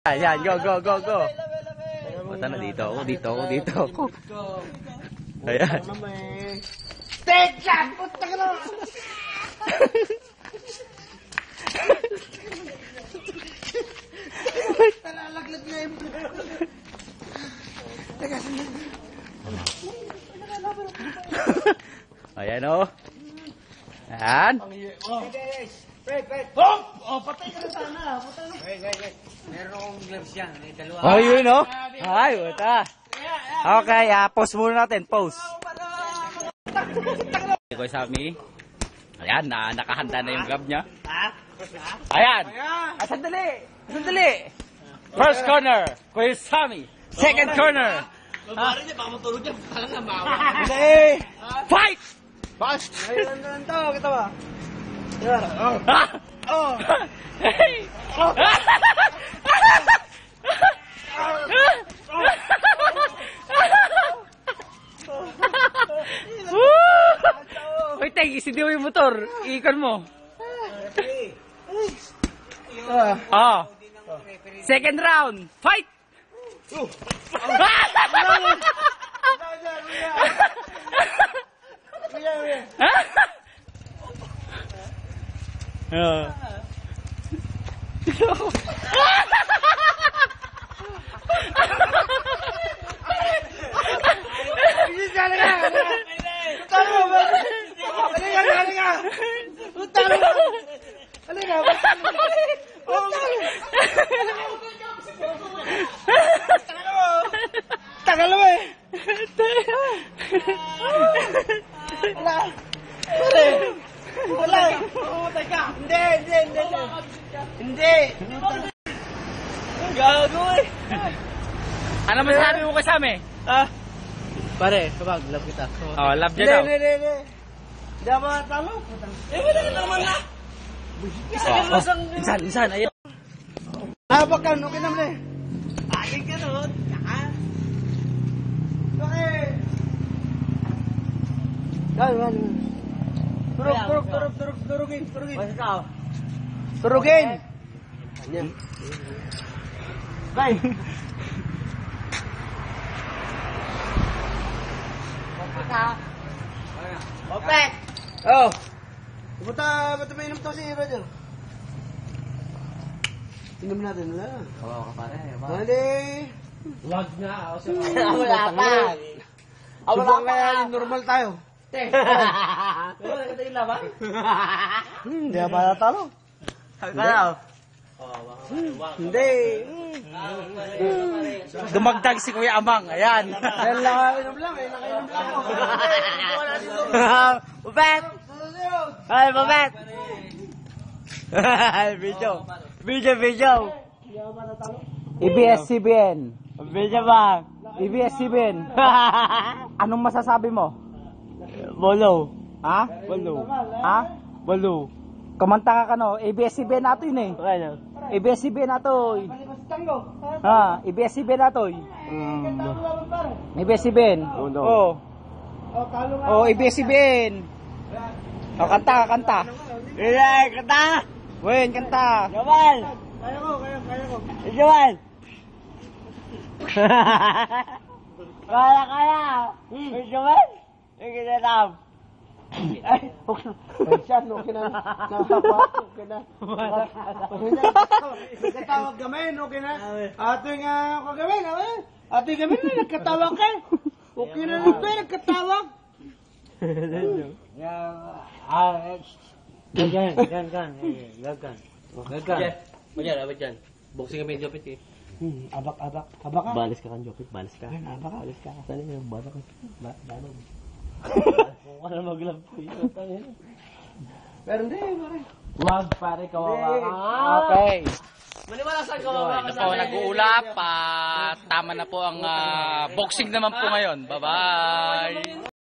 Ayan, go, go, go, go. Punta na dito ako, dito ako, dito ako. Ayan. Take shot! Punta ka na! Talalaglag na yung Ayan o. Ayan. Wait. Oh, patay ka na sana. Wait. Meron akong gloves yan. May dalawa. Oh, yun o. Ay, wata. Okay, pause muna natin. Pause. Ikoy Sammy. Ayan, nakahanda na yung grab niya. Ayan. Sandali. First corner, Kuya Sammy. Second corner. Babari niya, baka matulog niya. Baka nga mawa. Fight! Fast! Ayun, kita ba? Oh! Hey! Uy, Teng, isidiw yung motor. Iikon mo. Second round. Fight! Tagal mo eh! Wala! Pumatay ka! Hindi! Gago eh! Ano masasabi mo kay Sammy? Pare, kapag love kita. Oh, love niya daw. Hindi. Hindi ako matalo. Wala ka naman na! Insan, ayun. Habak ka, okay naman eh. Agad ka nun. Okay. Gano'n. Turugin. Turugin. Bye. Opek. Oh. Ba't mainom to si Roger? Inom natin, wala. Oo, kapare. Hindi. Wag nga. Wala pa. Wala pa. Normal tayo. Wala ka tayo laban? Hindi pa natalo. Hindi. Dumagdag si Kuya Amang. Ayan. Dahil nakainom lang eh. Nakainom lang. Bubet! Ay, Bubet! Video. EBS-CBN. Video ba? EBS-CBN. Anong masasabi mo? Bolo. Ha? Bolo. Kumanta ka no? ABS-CBN nato yun eh. ABS-CBN nato. ABS-CBN nato. ABS-CBN. ABS-CBN. Kanta. Kanta. Wen, kanta. Kaya ko. Joel. Kaya. Joel. Sige na. Ay, siya, okay na. Okay na. Nagkatawag kami, okay na. Ating kagamin, ating kami na, nagkatawag ka. Okay na lang ba, nagkatawag. Gagan. Abad yan. Boxing kami yung Jopit eh. Abak ka? Balis ka kan Jopit, balis ka. Balis ka. Saan yung banak? Banak. Kung ka na mag-love ko yun. Pero hindi, pare. Wag pare, kawawa ka. Okay. Maniwala sa kawawa ka Ito po, nag-uulap. Tama na po ang boxing naman po ngayon. Bye-bye.